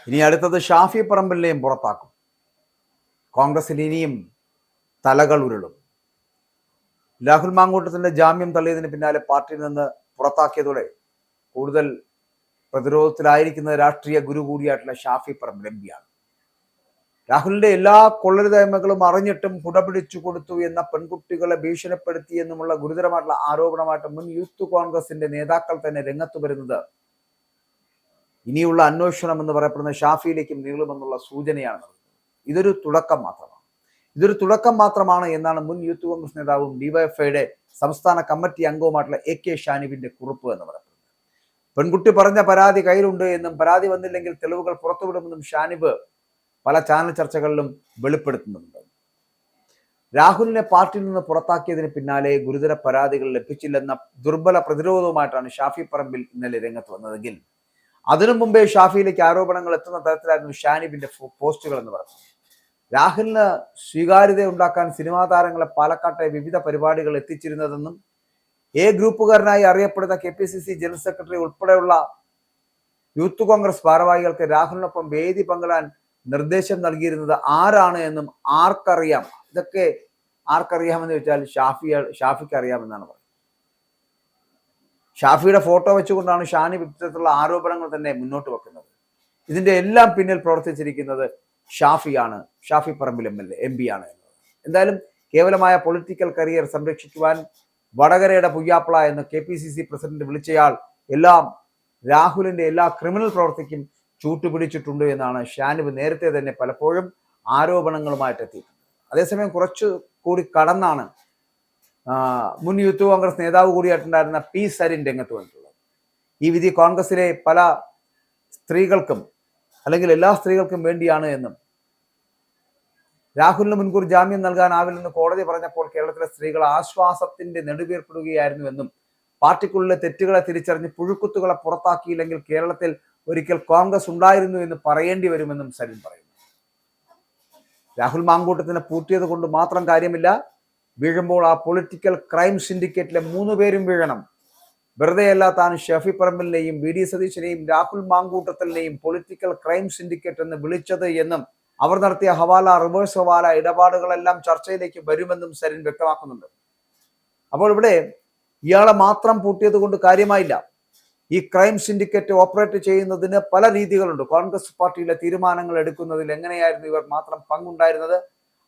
ഇനി അടുത്തത് ഷാഫി പറമ്പിലിനെയും പുറത്താക്കും. കോൺഗ്രസിൽ ഇനിയും തലകൾ ഉരുളും. രാഹുൽ മാങ്കൂട്ടത്തിന്റെ ജാമ്യം തള്ളിയതിന് പിന്നാലെ പാർട്ടിയിൽ നിന്ന് പുറത്താക്കിയതോടെ കൂടുതൽ പ്രതിരോധത്തിലായിരിക്കുന്ന രാഷ്ട്രീയ ഗുരു കൂടിയായിട്ടുള്ള ഷാഫി പറമ്പിൽ എം പിയാണ്. രാഹുലിന്റെ എല്ലാ കൊള്ളരുതായ്മകളും അറിഞ്ഞിട്ടും കുടപിടിച്ചു കൊടുത്തു എന്ന പെൺകുട്ടികളെ ഭീഷണിപ്പെടുത്തി എന്നുമുള്ള ഗുരുതരമായിട്ടുള്ള ആരോപണമായിട്ട് മുൻ യൂത്ത് കോൺഗ്രസിന്റെ നേതാക്കൾ തന്നെ രംഗത്ത് വരുന്നത് ഇനിയുള്ള അന്വേഷണം എന്ന് പറയപ്പെടുന്ന ഷാഫിയിലേക്കും നീളുമെന്നുള്ള സൂചനയാണ്. ഇതൊരു തുടക്കം മാത്രമാണ് എന്നാണ് മുൻ യൂത്ത് കോൺഗ്രസ് നേതാവും ഡിവൈഎഫ്ഐയുടെ സംസ്ഥാന കമ്മിറ്റി അംഗവുമായിട്ടുള്ള AK ഷാനിബിന്റെ കുറിപ്പ് എന്ന് പറയുന്നത്. പെൺകുട്ടി പറഞ്ഞ പരാതി കയ്യിലുണ്ട് എന്നും പരാതി വന്നില്ലെങ്കിൽ തെളിവുകൾ പുറത്തുവിടുമെന്നും ഷാനിബ് പല ചാനൽ ചർച്ചകളിലും വെളിപ്പെടുത്തുന്നുണ്ട്. രാഹുലിനെ പാർട്ടിയിൽ നിന്ന് പുറത്താക്കിയതിന് പിന്നാലെ ഗുരുതര പരാതികൾ ലഭിച്ചില്ലെന്ന ദുർബല പ്രതിരോധവുമായിട്ടാണ് ഷാഫി പറമ്പിൽ ഇന്നലെ രംഗത്ത് വന്നതെങ്കിൽ അതിനു മുമ്പേ ഷാഫിയിലേക്ക് ആരോപണങ്ങൾ എത്തുന്ന തരത്തിലായിരുന്നു ഷാനിബിന്റെ പോസ്റ്റുകൾ എന്ന് പറയുന്നത്. രാഹുലിന് സ്വീകാര്യത ഉണ്ടാക്കാൻ സിനിമാ താരങ്ങളെ പാലക്കാട്ടെ വിവിധ പരിപാടികൾ എത്തിച്ചിരുന്നതെന്നും എ ഗ്രൂപ്പുകാരനായി അറിയപ്പെടുന്ന KPCC ജനറൽ സെക്രട്ടറി ഉൾപ്പെടെയുള്ള യൂത്ത് കോൺഗ്രസ് ഭാരവാഹികൾക്ക് രാഹുലിനൊപ്പം വേദി പങ്കിടാൻ നിർദ്ദേശം നൽകിയിരുന്നത് ആരാണ് എന്നും ആർക്കറിയാം. ഇതൊക്കെ ആർക്കറിയാമെന്ന് ചോദിച്ചാൽ ഷാഫിക്ക് അറിയാമെന്നാണ് പറയുന്നത്. ഷാഫിയുടെ ഫോട്ടോ വെച്ചുകൊണ്ടാണ് ഷാനിബ് ഇത്തരത്തിലുള്ള ആരോപണങ്ങൾ തന്നെ മുന്നോട്ട് വെക്കുന്നത്. ഇതിന്റെ എല്ലാം പിന്നിൽ പ്രവർത്തിച്ചിരിക്കുന്നത് ഷാഫിയാണ്, ഷാഫി പറമ്പിൽ MP ആണ് എന്നത്. എന്തായാലും കേവലമായ പൊളിറ്റിക്കൽ കരിയർ സംരക്ഷിക്കുവാൻ വടകരയുടെ പുയ്യാപ്ല എന്ന് KPCC പ്രസിഡന്റ് വിളിച്ചയാൾ എല്ലാം രാഹുലിന്റെ എല്ലാ ക്രിമിനൽ പ്രവർത്തിക്കും ചൂട്ടുപിടിച്ചിട്ടുണ്ട് എന്നാണ് ഷാനിബ് നേരത്തെ തന്നെ പലപ്പോഴും ആരോപണങ്ങളുമായിട്ട് എത്തിയിട്ടുണ്ട്. അതേസമയം കുറച്ചു കൂടി കടന്നാണ് മുൻ യൂത്ത് കോൺഗ്രസ് നേതാവ് കൂടിയായിട്ടുണ്ടായിരുന്ന P സരിൻ രംഗത്ത് വന്നിട്ടുള്ളത്. ഈ വിധി കോൺഗ്രസിലെ പല സ്ത്രീകൾക്കും അല്ലെങ്കിൽ എല്ലാ സ്ത്രീകൾക്കും വേണ്ടിയാണ് എന്നും രാഹുലിന് മുൻകൂർ ജാമ്യം നൽകാനാവില്ലെന്ന് കോടതി പറഞ്ഞപ്പോൾ കേരളത്തിലെ സ്ത്രീകൾ ആശ്വാസത്തിന്റെ നെടുവീർപ്പിടുകയായിരുന്നുവെന്നും പാർട്ടിക്കുള്ളിലെ തെറ്റുകളെ തിരിച്ചറിഞ്ഞ് പുഴുക്കുത്തുകളെ പുറത്താക്കിയില്ലെങ്കിൽ കേരളത്തിൽ ഒരിക്കൽ കോൺഗ്രസ് ഉണ്ടായിരുന്നു എന്ന് പറയേണ്ടി വരുമെന്നും സരിൻ പറയുന്നു. രാഹുൽ മാങ്കൂട്ടത്തിന് പൂട്ടിയത് കൊണ്ട് മാത്രം കാര്യമില്ല, വീഴുമ്പോൾ ആ പൊളിറ്റിക്കൽ ക്രൈം സിൻഡിക്കേറ്റിലെ 3 പേരും വീഴണം. വെറുതെയല്ല താൻ ഷാഫി പറമ്പിലിനെയും VD സതീശനെയും രാഹുൽ മാങ്കൂട്ടത്തിനെയും പൊളിറ്റിക്കൽ ക്രൈം സിൻഡിക്കേറ്റ് എന്ന് വിളിച്ചത് എന്നും അവർ നടത്തിയ ഹവാല, റിവേഴ്സ് ഹവാല ഇടപാടുകളെല്ലാം ചർച്ചയിലേക്ക് വരുമെന്നും സരിൻ വ്യക്തമാക്കുന്നുണ്ട്. അപ്പോൾ ഇവിടെ ഇയാളെ മാത്രം പൂട്ടിയത് കൊണ്ട് കാര്യമായില്ല. ഈ ക്രൈം സിൻഡിക്കേറ്റ് ഓപ്പറേറ്റ് ചെയ്യുന്നതിന് പല രീതികളുണ്ട്. കോൺഗ്രസ് പാർട്ടിയിലെ തീരുമാനങ്ങൾ എടുക്കുന്നതിൽ എങ്ങനെയായിരുന്നു ഇവർ മാത്രം പങ്കുണ്ടായിരുന്നത്?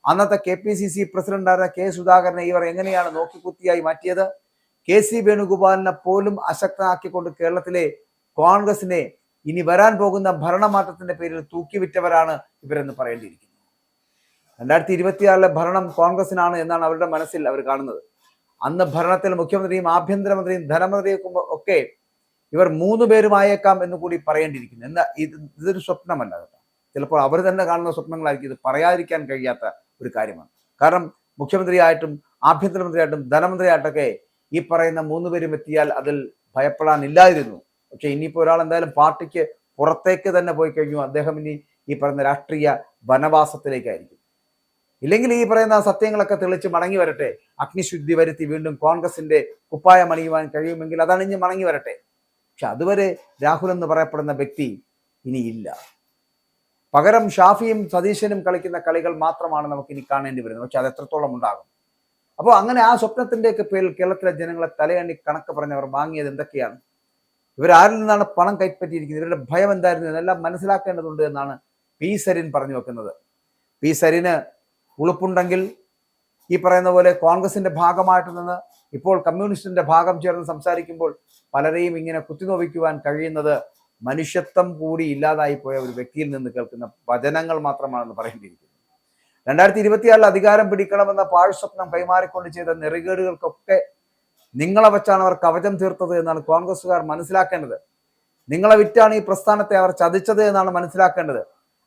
അന്നത്തെ KPCC പ്രസിഡന്റായിരുന്ന K സുധാകരനെ ഇവർ എങ്ങനെയാണ് നോക്കിക്കുത്തിയായി മാറ്റിയത്? KC വേണുഗോപാലിനെ പോലും അശക്തനാക്കിക്കൊണ്ട് കേരളത്തിലെ കോൺഗ്രസിനെ ഇനി വരാൻ പോകുന്ന ഭരണമാറ്റത്തിന്റെ പേരിൽ തൂക്കിവിറ്റവരാണ് ഇവരെന്ന് പറയേണ്ടിയിരിക്കുന്നു. 2026 ഭരണം കോൺഗ്രസിനാണ് എന്നാണ് അവരുടെ മനസ്സിൽ അവർ കാണുന്നത്. അന്ന് ഭരണത്തിൽ മുഖ്യമന്ത്രിയും ആഭ്യന്തരമന്ത്രിയും ധനമന്ത്രിയും ഒക്കെ ഇവർ 3 പേരുമായേക്കാം എന്ന് കൂടി പറയേണ്ടിയിരിക്കുന്നു. എന്നാൽ ഇതൊരു സ്വപ്നമല്ല കേട്ടോ. ചിലപ്പോൾ അവർ തന്നെ കാണുന്ന സ്വപ്നങ്ങളായിരിക്കും. ഇത് പറയാതിരിക്കാൻ കഴിയാത്ത ഒരു കാര്യമാണ്. കാരണം മുഖ്യമന്ത്രിയായിട്ടും ആഭ്യന്തരമന്ത്രിയായിട്ടും ധനമന്ത്രിയായിട്ടൊക്കെ ഈ പറയുന്ന 3 പേരും എത്തിയാൽ അതിൽ ഭയപ്പെടാനില്ലായിരുന്നു. പക്ഷെ ഇനിയിപ്പോൾ ഒരാൾ എന്തായാലും പാർട്ടിക്ക് പുറത്തേക്ക് തന്നെ പോയി കഴിഞ്ഞു. അദ്ദേഹം ഇനി ഈ പറയുന്ന രാഷ്ട്രീയ വനവാസത്തിലേക്കായിരിക്കും. ഇല്ലെങ്കിൽ ഈ പറയുന്ന സത്യങ്ങളൊക്കെ തെളിച്ച് മടങ്ങി വരട്ടെ, അഗ്നിശുദ്ധി വരുത്തി വീണ്ടും കോൺഗ്രസിന്റെ കുപ്പായം അണിയുവാൻ കഴിയുമെങ്കിൽ അതണിഞ്ഞ് മടങ്ങി വരട്ടെ. പക്ഷെ അതുവരെ രാഹുൽ എന്ന് പറയപ്പെടുന്ന വ്യക്തി ഇനിയില്ല. പകരം ഷാഫിയും സതീശനും കളിക്കുന്ന കളികൾ മാത്രമാണ് നമുക്ക് ഇനി കാണേണ്ടി വരുന്നത്. പക്ഷെ അത് എത്രത്തോളം ഉണ്ടാകും? അപ്പോൾ അങ്ങനെ ആ സ്വപ്നത്തിൻ്റെയൊക്കെ പേരിൽ കേരളത്തിലെ ജനങ്ങളെ തലയണി കണക്ക് പറഞ്ഞവർ വാങ്ങിയത് എന്തൊക്കെയാണ്? ഇവരാരിൽ നിന്നാണ് പണം കൈപ്പറ്റിയിരിക്കുന്നത്? ഇവരുടെ ഭയം എന്തായിരുന്നു? എന്നെല്ലാം മനസ്സിലാക്കേണ്ടതുണ്ട് എന്നാണ് P സരിൻ പറഞ്ഞു വെക്കുന്നത്. P സരിന് ഉളുപ്പുണ്ടെങ്കിൽ ഈ പറയുന്ന പോലെ കോൺഗ്രസിന്റെ ഭാഗമായിട്ട് നിന്ന് ഇപ്പോൾ കമ്മ്യൂണിസ്റ്റിന്റെ ഭാഗം ചേർന്ന് സംസാരിക്കുമ്പോൾ പലരെയും ഇങ്ങനെ കുത്തിനോവിക്കുവാൻ കഴിയുന്നത് മനുഷ്യത്വം കൂടി ഇല്ലാതായി പോയ ഒരു വ്യക്തിയിൽ നിന്ന് കേൾക്കുന്ന വചനങ്ങൾ മാത്രമാണെന്ന് പറയേണ്ടിയിരിക്കുന്നു. 2026 അധികാരം പിടിക്കണമെന്ന പാഴ്സ്വപ്നം കൈമാറിക്കൊണ്ട് ചെയ്ത നെറികേടുകൾക്കൊക്കെ നിങ്ങളെ വെച്ചാണ് അവർ കവചം തീർത്തത് എന്നാണ് കോൺഗ്രസ്സുകാർ മനസ്സിലാക്കേണ്ടത്. നിങ്ങളെ വിറ്റാണ് ഈ പ്രസ്ഥാനത്തെ അവർ ചതിച്ചത് എന്നാണ് മനസ്സിലാക്കേണ്ടത്.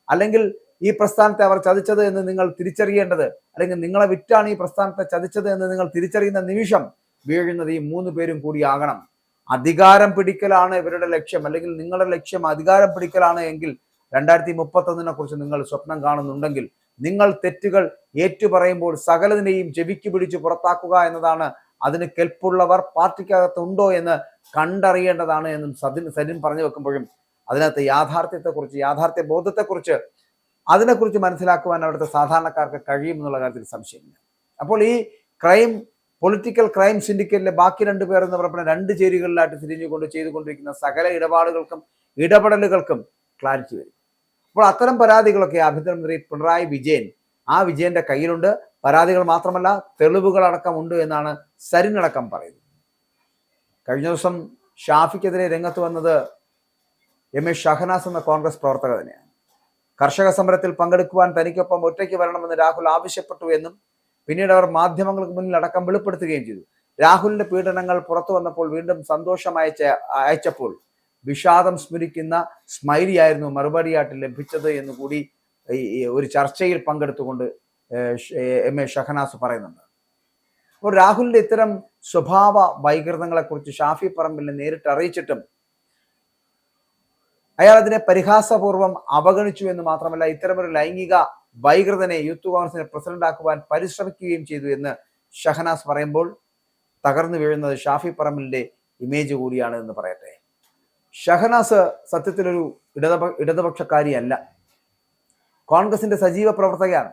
അല്ലെങ്കിൽ ഈ പ്രസ്ഥാനത്തെ അവർ ചതിച്ചത് എന്ന് നിങ്ങൾ തിരിച്ചറിയേണ്ടത്, അല്ലെങ്കിൽ നിങ്ങളെ വിറ്റാണ് ഈ പ്രസ്ഥാനത്തെ ചതിച്ചത് എന്ന് നിങ്ങൾ തിരിച്ചറിയുന്ന നിമിഷം വീഴുന്നത് ഈ 3 പേരും കൂടി ആകണം. അധികാരം പിടിക്കലാണ് ഇവരുടെ ലക്ഷ്യം, അല്ലെങ്കിൽ നിങ്ങളുടെ ലക്ഷ്യം അധികാരം പിടിക്കലാണ് എങ്കിൽ 2031 കുറിച്ച് നിങ്ങൾ സ്വപ്നം കാണുന്നുണ്ടെങ്കിൽ നിങ്ങൾ തെറ്റുകൾ ഏറ്റുപറയുമ്പോൾ സകലതിനെയും ചെവിക്ക് പിടിച്ച് പുറത്താക്കുക എന്നതാണ്. അതിന് കെൽപ്പുള്ളവർ പാർട്ടിക്കകത്തുണ്ടോ എന്ന് കണ്ടറിയേണ്ടതാണ് എന്നും സരിൻ പറഞ്ഞു വെക്കുമ്പോഴും അതിനകത്ത് യാഥാർത്ഥ്യത്തെക്കുറിച്ച്, യാഥാർത്ഥ്യ ബോധത്തെക്കുറിച്ച്, അതിനെക്കുറിച്ച് മനസ്സിലാക്കുവാൻ അവിടുത്തെ സാധാരണക്കാർക്ക് കഴിയുമെന്നുള്ള കാര്യത്തിൽ സംശയമില്ല. അപ്പോൾ ഈ പൊളിറ്റിക്കൽ ക്രൈം സിൻഡിക്കേറ്റിലെ ബാക്കി 2 പേർ എന്ന് പറയുന്ന 2 ചേരികളിലായിട്ട് തിരിഞ്ഞുകൊണ്ട് ചെയ്തുകൊണ്ടിരിക്കുന്ന സകല ഇടപാടുകൾക്കും ഇടപെടലുകൾക്കും ക്ലാരിറ്റി വരും. അപ്പോൾ അത്തരം പരാതികളൊക്കെ ആഭ്യന്തരമന്ത്രി പിണറായി വിജയൻ, ആ വിജയന്റെ കയ്യിലുണ്ട്. പരാതികൾ മാത്രമല്ല, തെളിവുകളടക്കം ഉണ്ട് എന്നാണ് സരിനടക്കം പറയുന്നത്. കഴിഞ്ഞ ദിവസം ഷാഫിക്കെതിരെ രംഗത്ത് വന്നത് MA ഷഹനാസ് എന്ന കോൺഗ്രസ് പ്രവർത്തക തന്നെയാണ്. കർഷക സമരത്തിൽ പങ്കെടുക്കുവാൻ തനിക്കൊപ്പം ഒറ്റയ്ക്ക് വരണമെന്ന് രാഹുൽ ആവശ്യപ്പെട്ടു എന്നും പിന്നീട് അവർ മാധ്യമങ്ങൾക്ക് മുന്നിൽ അടക്കം വെളിപ്പെടുത്തുകയും ചെയ്തു. രാഹുലിന്റെ പീഡനങ്ങൾ പുറത്തു വന്നപ്പോൾ വീണ്ടും സന്തോഷം അയച്ചപ്പോൾ വിഷാദം സ്മരിക്കുന്ന സ്മൈലി ആയിരുന്നു മറുപടിയായിട്ട് ലഭിച്ചത് എന്നുകൂടി ഒരു ചർച്ചയിൽ പങ്കെടുത്തുകൊണ്ട് MA ഷഹനാസ് പറയുന്നുണ്ട്. അപ്പോൾ രാഹുലിന്റെ ഇത്തരം സ്വഭാവ വൈകൃതങ്ങളെക്കുറിച്ച് ഷാഫി പറമ്പിലിനെ നേരിട്ട് അറിയിച്ചിട്ടും അയാൾ അതിനെ പരിഹാസപൂർവ്വം അവഗണിച്ചു എന്ന് മാത്രമല്ല, ഇത്തരമൊരു ലൈംഗിക വൈകൃതനെ യൂത്ത് കോൺഗ്രസിനെ പ്രസിഡന്റ് ആക്കുവാൻ പരിശ്രമിക്കുകയും ചെയ്തു എന്ന് ഷഹനാസ് പറയുമ്പോൾ തകർന്നു വീഴുന്നത് ഷാഫി പറമ്പിലിന്റെ ഇമേജ് കൂടിയാണ് എന്ന് പറയട്ടെ. ഷഹനാസ് സത്യത്തിലൊരു ഇടതുപക്ഷക്കാരിയല്ല, കോൺഗ്രസിന്റെ സജീവ പ്രവർത്തകയാണ്.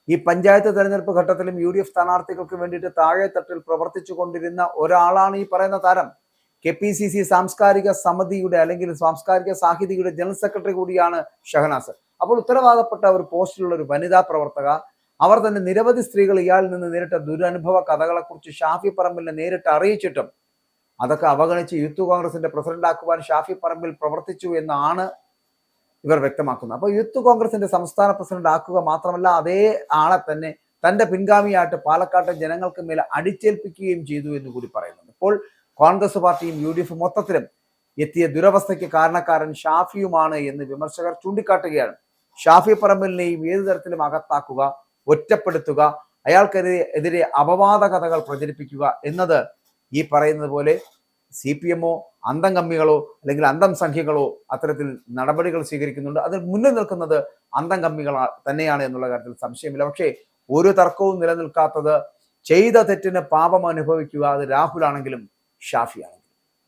ഈ പഞ്ചായത്ത് തെരഞ്ഞെടുപ്പ് ഘട്ടത്തിലും UDF സ്ഥാനാർത്ഥികൾക്ക് വേണ്ടിയിട്ട് താഴെത്തട്ടിൽ പ്രവർത്തിച്ചു കൊണ്ടിരുന്ന ഒരാളാണ് ഈ പറയുന്ന താരം. KPCC സാംസ്കാരിക സമിതിയുടെ അല്ലെങ്കിൽ സാംസ്കാരിക സാഹിതിയുടെ ജനറൽ സെക്രട്ടറി കൂടിയാണ് ഷഹനാസ്. അപ്പോൾ ഉത്തരവാദപ്പെട്ട ഒരു പോസ്റ്റിലുള്ള ഒരു വനിതാ പ്രവർത്തക, അവർ തന്നെ നിരവധി സ്ത്രീകൾ ഇയാളിൽ നിന്ന് നേരിട്ട ദുരനുഭവ കഥകളെക്കുറിച്ച് ഷാഫി പറമ്പിലിനെ നേരിട്ട് അറിയിച്ചിട്ടും അതൊക്കെ അവഗണിച്ച് യൂത്ത് കോൺഗ്രസിന്റെ പ്രസിഡന്റ് ആക്കുവാൻ ഷാഫി പറമ്പിൽ പ്രവർത്തിച്ചു എന്നാണ് ഇവർ വ്യക്തമാക്കുന്നത്. അപ്പോൾ യൂത്ത് കോൺഗ്രസിന്റെ സംസ്ഥാന പ്രസിഡന്റ് ആക്കുക മാത്രമല്ല, അതേ ആളെ തന്നെ തന്റെ പിൻഗാമിയായിട്ട് പാലക്കാട്ടെ ജനങ്ങൾക്ക് മേലെ അടിച്ചേൽപ്പിക്കുകയും ചെയ്തു എന്ന് കൂടി പറയുന്നുണ്ട്. ഇപ്പോൾ കോൺഗ്രസ് പാർട്ടിയും UDF മൊത്തത്തിലും എത്തിയ ദുരവസ്ഥയ്ക്ക് കാരണക്കാരൻ ഷാഫിയുമാണ് എന്ന് വിമർശകർ ചൂണ്ടിക്കാട്ടുകയാണ്. ഷാഫി പറമ്പിലിനെയും ഏതു തരത്തിലും അകത്താക്കുക, ഒറ്റപ്പെടുത്തുക, അയാൾക്കെതിരെ അപവാദ കഥകൾ പ്രചരിപ്പിക്കുക എന്നത് ഈ പറയുന്നത് പോലെ CPM-ഓ അന്തം കമ്മികളോ അല്ലെങ്കിൽ അന്തം സംഖ്യകളോ അത്തരത്തിൽ നടപടികൾ സ്വീകരിക്കുന്നുണ്ട്. അതിൽ മുന്നിൽ നിൽക്കുന്നത് അന്തം കമ്മികൾ തന്നെയാണ് എന്നുള്ള കാര്യത്തിൽ സംശയമില്ല. പക്ഷേ ഒരു തർക്കവും നിലനിൽക്കാത്തത് ചെയ്ത തെറ്റിന് പാപം അനുഭവിക്കുക അത് രാഹുലാണെങ്കിലും ഷാഫിയാണ്.